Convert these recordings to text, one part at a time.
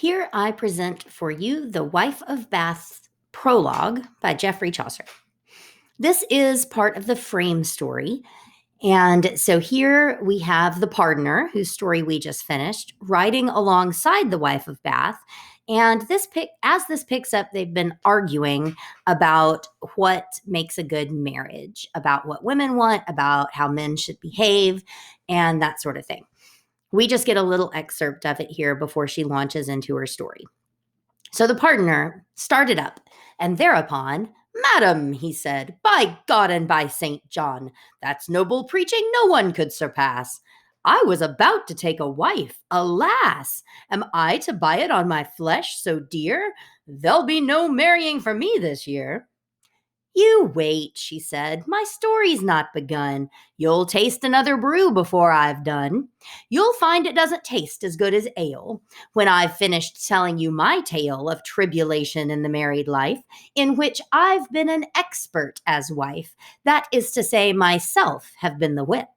Here I present for you The Wife of Bath's prologue by Geoffrey Chaucer. This is part of the frame story. And so here we have the pardoner, whose story we just finished, riding alongside the wife of Bath. And as this picks up, they've been arguing about what makes a good marriage, about what women want, about how men should behave, and that sort of thing. We just get a little excerpt of it here before she launches into her story. So the pardoner started up, and thereupon, "Madam," he said, "by God and by St. John, that's noble preaching no one could surpass. I was about to take a wife, alas! Am I to buy it on my flesh so dear? There'll be no marrying for me this year." "You wait," she said, "my story's not begun. You'll taste another brew before I've done. You'll find it doesn't taste as good as ale when I've finished telling you my tale of tribulation in the married life, in which I've been an expert as wife, that is to say, myself have been the whip.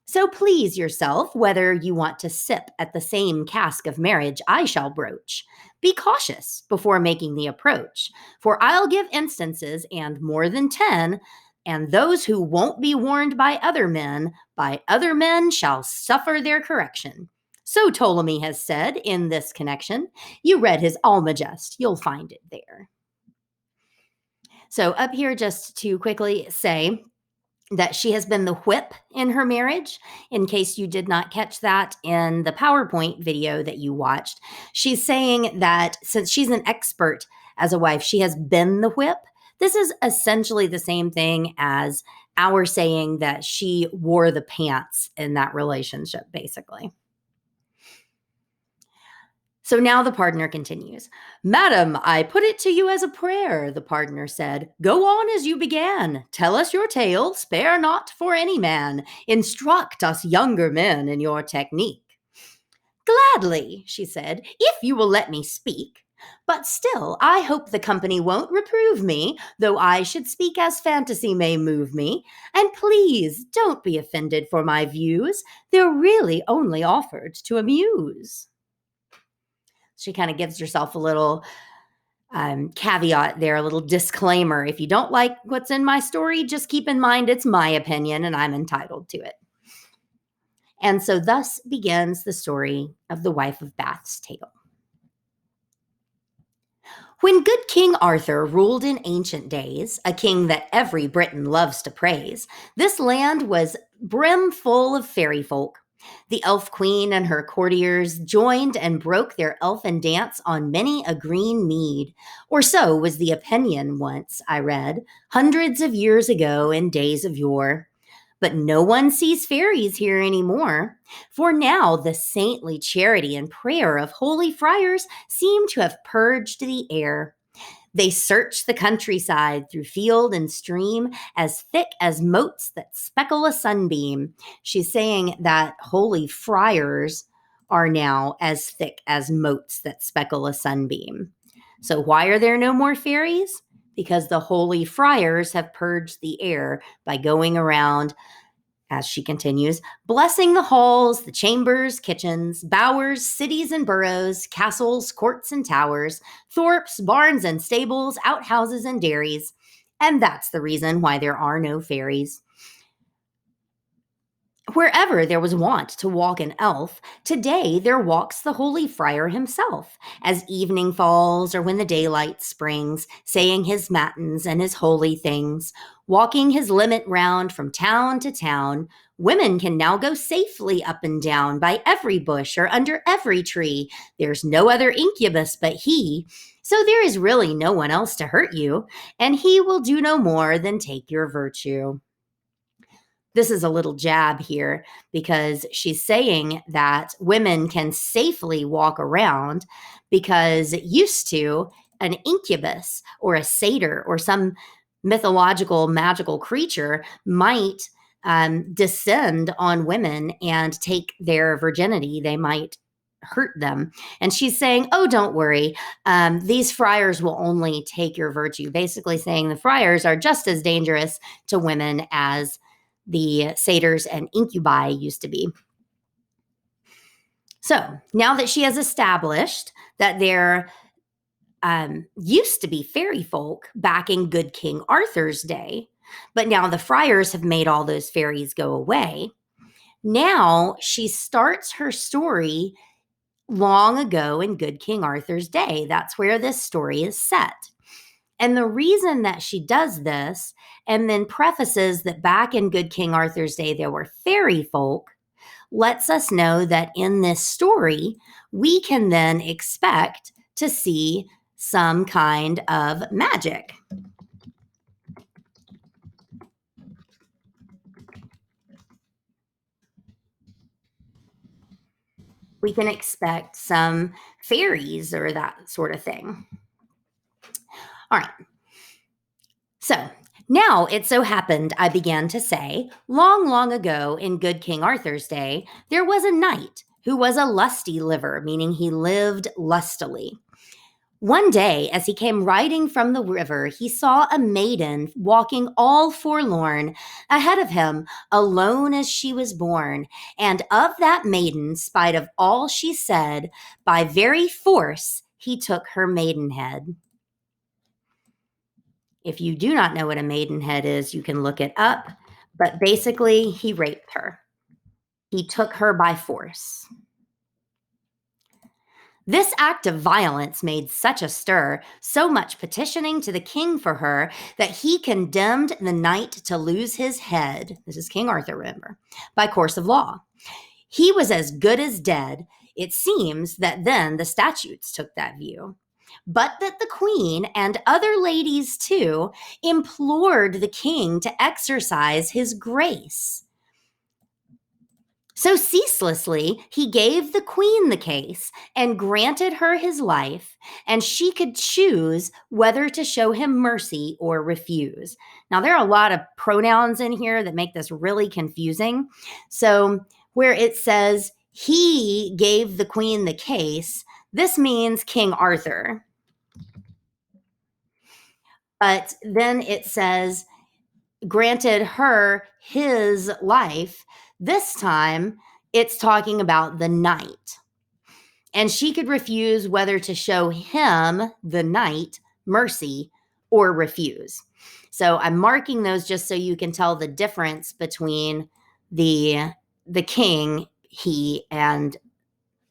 So please yourself whether you want to sip at the same cask of marriage I shall broach. Be cautious before making the approach, for I'll give instances, and more than 10, and those who won't be warned by other men shall suffer their correction. So Ptolemy has said in this connection. You read his Almagest, you'll find it there. So up here, just to quickly say that she has been the whip in her marriage. In case you did not catch that in the PowerPoint video that you watched, she's saying that since she's an expert as a wife, she has been the whip. This is essentially the same thing as our saying that she wore the pants in that relationship, basically. So now the pardoner continues. "Madam, I put it to you as a prayer," the pardoner said. "Go on as you began. Tell us your tale, spare not for any man. Instruct us younger men in your technique." "Gladly," she said, "if you will let me speak. But still, I hope the company won't reprove me, though I should speak as fantasy may move me. And please don't be offended for my views. They're really only offered to amuse." She kind of gives herself a little caveat there, a little disclaimer. If you don't like what's in my story, just keep in mind it's my opinion and I'm entitled to it. And so thus begins the story of the wife of Bath's tale. When good King Arthur ruled in ancient days, a king that every Briton loves to praise, this land was brimful of fairy folk. The elf queen and her courtiers joined and broke their elfin dance on many a green mead. Or so was the opinion once, I read, hundreds of years ago in days of yore. But no one sees fairies here anymore, for now the saintly charity and prayer of holy friars seem to have purged the air. They search the countryside through field and stream, as thick as motes that speckle a sunbeam. She's saying that holy friars are now as thick as motes that speckle a sunbeam. So why are there no more fairies? Because the holy friars have purged the air by going around, as she continues, blessing the halls, the chambers, kitchens, bowers, cities and boroughs, castles, courts and towers, thorps, barns and stables, outhouses and dairies. And that's the reason why there are no fairies. Wherever there was wont to walk an elf, today there walks the holy friar himself, as evening falls or when the daylight springs, saying his matins and his holy things, walking his limit round from town to town. Women can now go safely up and down by every bush or under every tree. There's no other incubus but he, so there is really no one else to hurt you, and he will do no more than take your virtue. This is a little jab here because she's saying that women can safely walk around because used to an incubus or a satyr or some mythological magical creature might descend on women and take their virginity. They might hurt them. And she's saying, oh, don't worry. These friars will only take your virtue. Basically saying the friars are just as dangerous to women as the satyrs and incubi used to be. So now that she has established that there used to be fairy folk back in good King Arthur's day, but now the friars have made all those fairies go away. Now she starts her story long ago in good King Arthur's day. That's where this story is set. And the reason that she does this and then prefaces that back in good King Arthur's day there were fairy folk lets us know that in this story, we can then expect to see some kind of magic. We can expect some fairies or that sort of thing. All right. So now it so happened, I began to say, long, long ago in good King Arthur's day, there was a knight who was a lusty liver, meaning he lived lustily. One day, as he came riding from the river, he saw a maiden walking all forlorn ahead of him, alone as she was born. And of that maiden, spite of all she said, by very force he took her maidenhead. If you do not know what a maidenhead is, you can look it up. But basically, he raped her. He took her by force. This act of violence made such a stir, so much petitioning to the king for her, that he condemned the knight to lose his head. This is King Arthur, remember, by course of law. He was as good as dead. It seems that then the statutes took that view. But that the queen and other ladies too implored the king to exercise his grace. So ceaselessly, he gave the queen the case and granted her his life, and she could choose whether to show him mercy or refuse. Now, there are a lot of pronouns in here that make this really confusing. So, where it says he gave the queen the case, this means King Arthur. But then it says granted her his life. This time, it's talking about the knight. And she could refuse whether to show him, the knight, mercy or refuse. So I'm marking those just so you can tell the difference between the king, he, and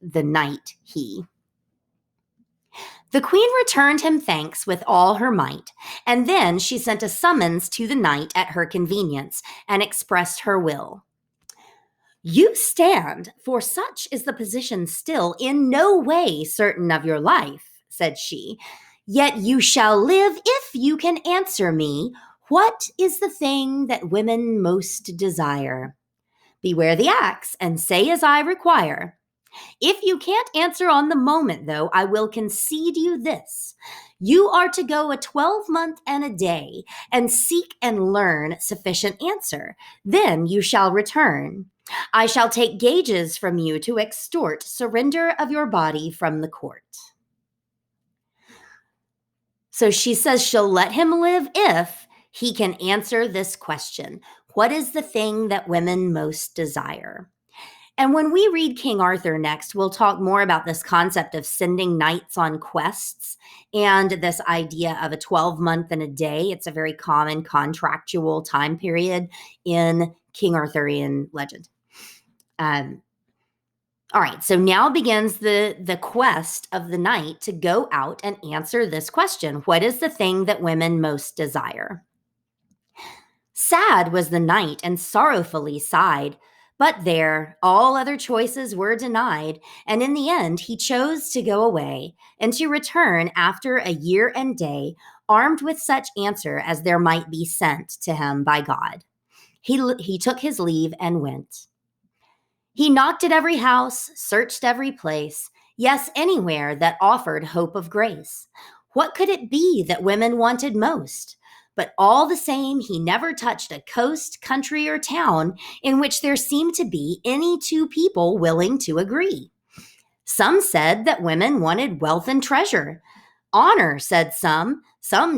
the knight, he. The queen returned him thanks with all her might, and then she sent a summons to the knight at her convenience and expressed her will. You stand, for such is the position still, in no way certain of your life, said she. Yet you shall live if you can answer me, what is the thing that women most desire? Beware the axe, and say as I require. If you can't answer on the moment, though, I will concede you this. You are to go a 12-month and a day and seek and learn sufficient answer. Then you shall return. I shall take gages from you to extort surrender of your body from the court. So she says she'll let him live if he can answer this question. What is the thing that women most desire? And when we read King Arthur next, we'll talk more about this concept of sending knights on quests and this idea of a 12-month and a day. It's a very common contractual time period in King Arthurian legend. All right, so now begins the quest of the knight to go out and answer this question. What is the thing that women most desire? Sad was the knight and sorrowfully sighed. But there, all other choices were denied, and in the end, he chose to go away and to return after a year and day, armed with such answer as there might be sent to him by God. He took his leave and went. He knocked at every house, searched every place, yes, anywhere that offered hope of grace. What could it be that women wanted most? But all the same, he never touched a coast, country, or town in which there seemed to be any two people willing to agree. Some said that women wanted wealth and treasure. Honor, said some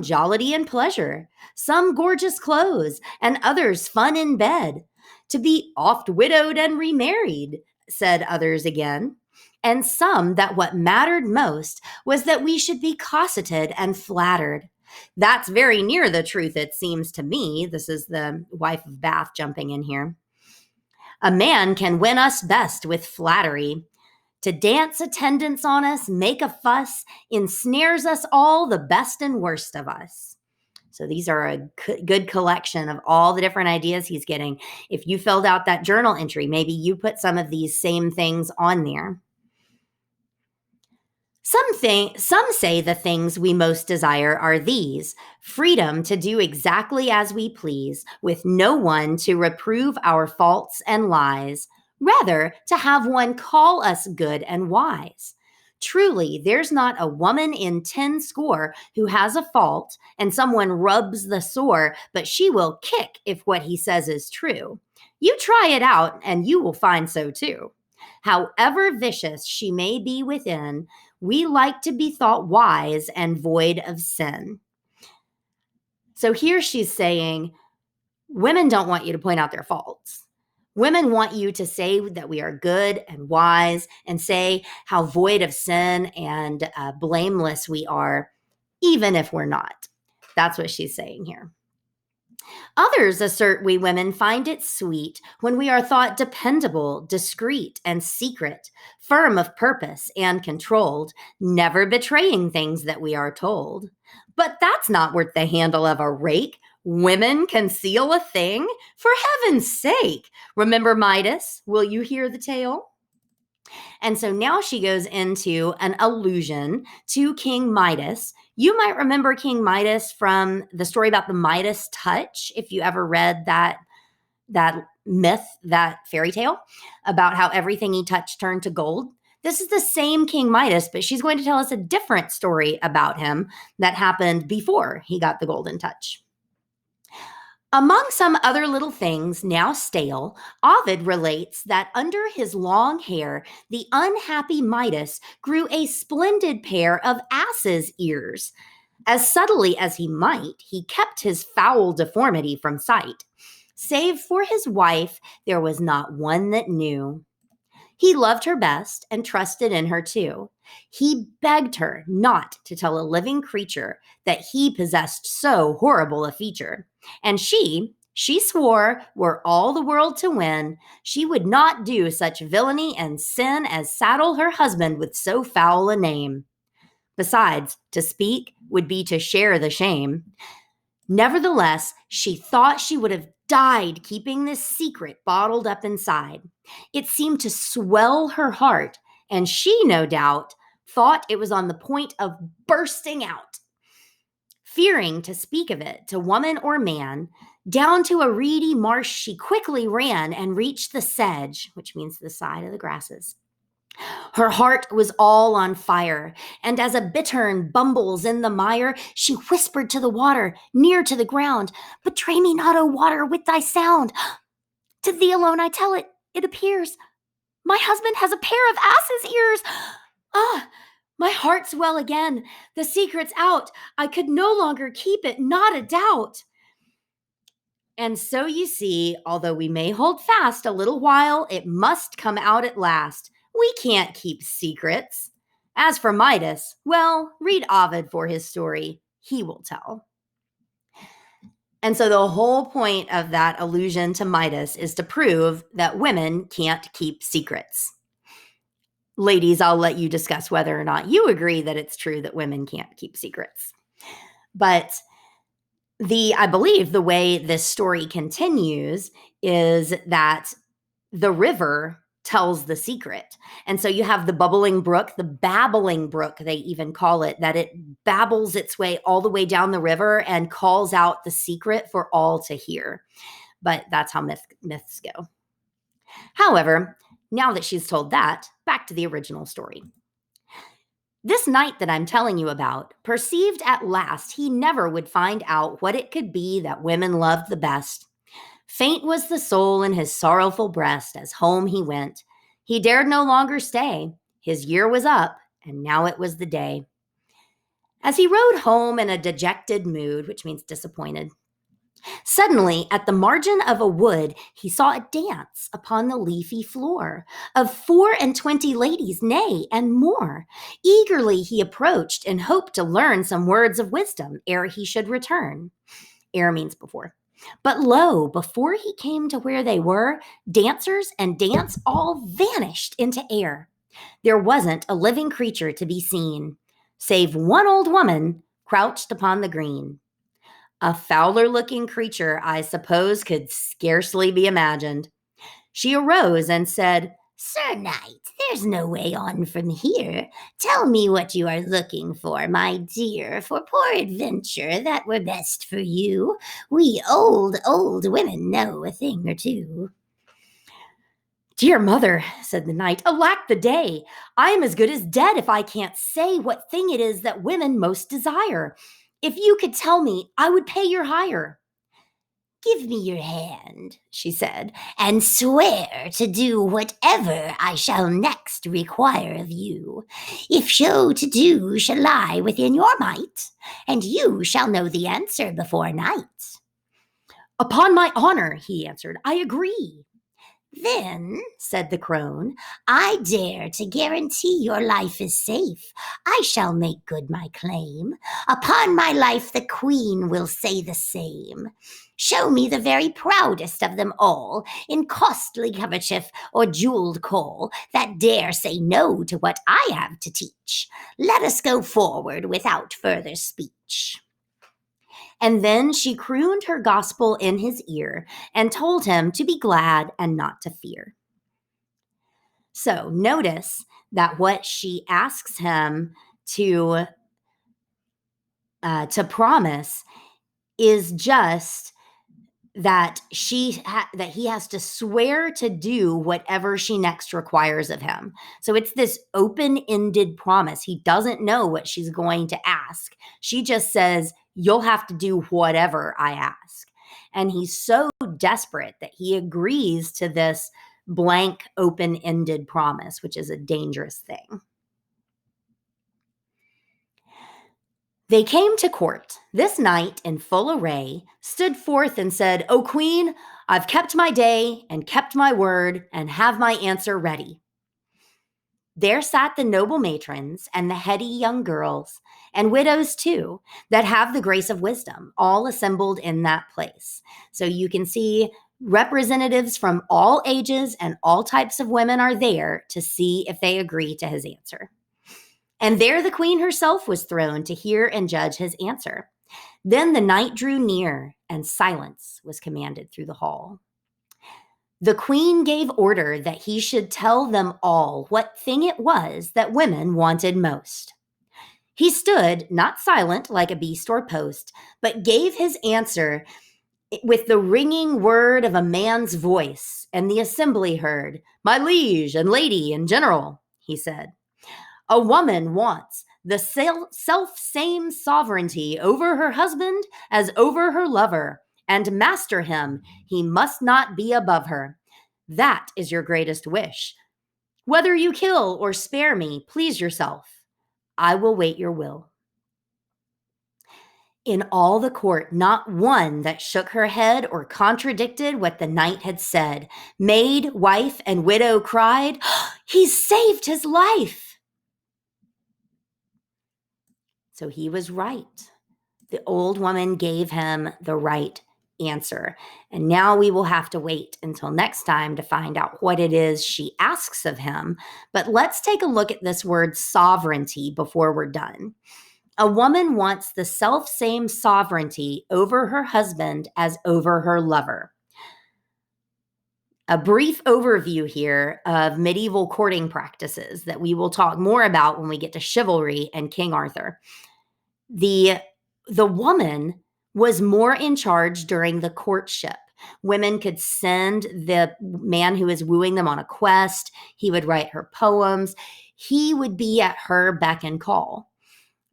jollity and pleasure, some gorgeous clothes, and others fun in bed. To be oft widowed and remarried, said others again. and some that what mattered most was that we should be cosseted and flattered. That's very near the truth, it seems to me. This is the wife of Bath jumping in here. A man can win us best with flattery. To dance attendance on us, make a fuss, ensnares us all, the best and worst of us. So these are a good collection of all the different ideas he's getting. If you filled out that journal entry, maybe you put some of these same things on there. Some say the things we most desire are these: freedom to do exactly as we please, with no one to reprove our faults and lies, rather to have one call us good and wise. Truly, there's not a woman in 10 score who has a fault and someone rubs the sore, but she will kick if what he says is true. You try it out and you will find so too. However vicious she may be within, we like to be thought wise and void of sin. So here she's saying, women don't want you to point out their faults. Women want you to say that we are good and wise and say how void of sin and blameless we are, even if we're not. That's what she's saying here. Others assert we women find it sweet when we are thought dependable, discreet, and secret, firm of purpose and controlled, never betraying things that we are told. But that's not worth the handle of a rake. Women conceal a thing? For heaven's sake! Remember Midas? Will you hear the tale? And so now she goes into an allusion to King Midas. You might remember King Midas from the story about the Midas touch, if you ever read that myth, that fairy tale about how everything he touched turned to gold. This is the same King Midas, but she's going to tell us a different story about him that happened before he got the golden touch. Among some other little things now stale, Ovid relates that under his long hair, the unhappy Midas grew a splendid pair of ass's ears. As subtly as he might, he kept his foul deformity from sight. Save for his wife, there was not one that knew. He loved her best and trusted in her too. He begged her not to tell a living creature that he possessed so horrible a feature. And she swore, were all the world to win, she would not do such villainy and sin as saddle her husband with so foul a name. Besides, to speak would be to share the shame. Nevertheless, she thought she would have died keeping this secret bottled up inside. It seemed to swell her heart, and she, no doubt, thought it was on the point of bursting out. Fearing to speak of it to woman or man, down to a reedy marsh she quickly ran and reached the sedge, which means the side of the grasses. Her heart was all on fire, and as a bittern bumbles in the mire, she whispered to the water, near to the ground, "Betray me not, O water, with thy sound. To thee alone I tell it, it appears. My husband has a pair of ass's ears. Ah, my heart's well again. The secret's out. I could no longer keep it, not a doubt." And so you see, although we may hold fast a little while, it must come out at last. We can't keep secrets. As for Midas, well, read Ovid for his story. He will tell. And so the whole point of that allusion to Midas is to prove that women can't keep secrets. Ladies, I'll let you discuss whether or not you agree that it's true that women can't keep secrets. But I believe the way this story continues is that the river tells the secret. And so you have the bubbling brook, the babbling brook, they even call it, that it babbles its way all the way down the river and calls out the secret for all to hear. But that's how myths go. However, now that she's told that, back to the original story. This knight that I'm telling you about perceived at last he never would find out what it could be that women loved the best. Faint was the soul in his sorrowful breast as home he went. He dared no longer stay. His year was up, and now it was the day. As he rode home in a dejected mood, which means disappointed, Suddenly, at the margin of a wood, he saw a dance upon the leafy floor of 24 ladies, nay, and more. Eagerly he approached and hoped to learn some words of wisdom ere he should return. Ere means before. But lo, before he came to where they were, dancers and dance all vanished into air. There wasn't a living creature to be seen, save one old woman crouched upon the green. A fouler looking creature, I suppose, could scarcely be imagined. She arose and said, "Sir Knight, there's no way on from here. Tell me what you are looking for, my dear, for poor adventure that were best for you. We old women know a thing or two." "Dear mother," said the knight, "alack the day! I am as good as dead if I can't say what thing it is that women most desire. If you could tell me, I would pay your hire." "Give me your hand," she said, "and swear to do whatever I shall next require of you. If so to do shall lie within your might, and you shall know the answer before night." "Upon my honor," he answered, "I agree." "Then," said the crone, "I dare to guarantee your life is safe. I shall make good my claim. Upon my life the queen will say the same. Show me the very proudest of them all, in costly coverchief or jeweled coal, that dare say no to what I have to teach. Let us go forward without further speech." And then she crooned her gospel in his ear and told him to be glad and not to fear. So notice that what she asks him to promise is just that that he has to swear to do whatever she next requires of him. So it's this open-ended promise. He doesn't know what she's going to ask. She just says, "You'll have to do whatever I ask." And he's so desperate that he agrees to this blank, open-ended promise, which is a dangerous thing. They came to court. This knight, in full array, stood forth and said, "O queen, I've kept my day and kept my word and have my answer ready." There sat the noble matrons and the heady young girls, and widows too, that have the grace of wisdom, all assembled in that place. So you can see representatives from all ages and all types of women are there to see if they agree to his answer. And there the queen herself was throned to hear and judge his answer. Then the knight drew near, and silence was commanded through the hall. The queen gave order that he should tell them all what thing it was that women wanted most. He stood, not silent like a beast or post, but gave his answer with the ringing word of a man's voice, and the assembly heard, "My liege and lady and general," he said. "A woman wants the self-same sovereignty over her husband as over her lover, and master him, he must not be above her. That is your greatest wish. Whether you kill or spare me, please yourself. I will wait your will." In all the court, not one that shook her head or contradicted what the knight had said. Maid, wife, and widow cried, "He's saved his life." So he was right. The old woman gave him the right answer. And now we will have to wait until next time to find out what it is she asks of him. But let's take a look at this word sovereignty before we're done. A woman wants the self-same sovereignty over her husband as over her lover. A brief overview here of medieval courting practices that we will talk more about when we get to chivalry and King Arthur. The woman was more in charge during the courtship. Women could send the man who is wooing them on a quest. He would write her poems. He would be at her beck and call.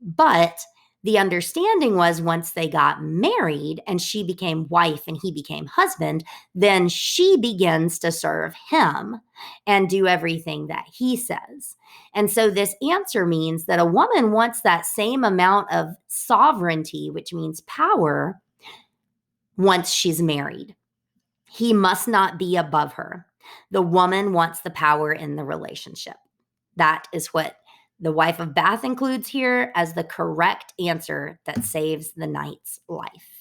But the understanding was once they got married and she became wife and he became husband, then she begins to serve him and do everything that he says. And so this answer means that a woman wants that same amount of sovereignty, which means power, once she's married. He must not be above her. The woman wants the power in the relationship. That is what the wife of Bath includes here as the correct answer that saves the knight's life.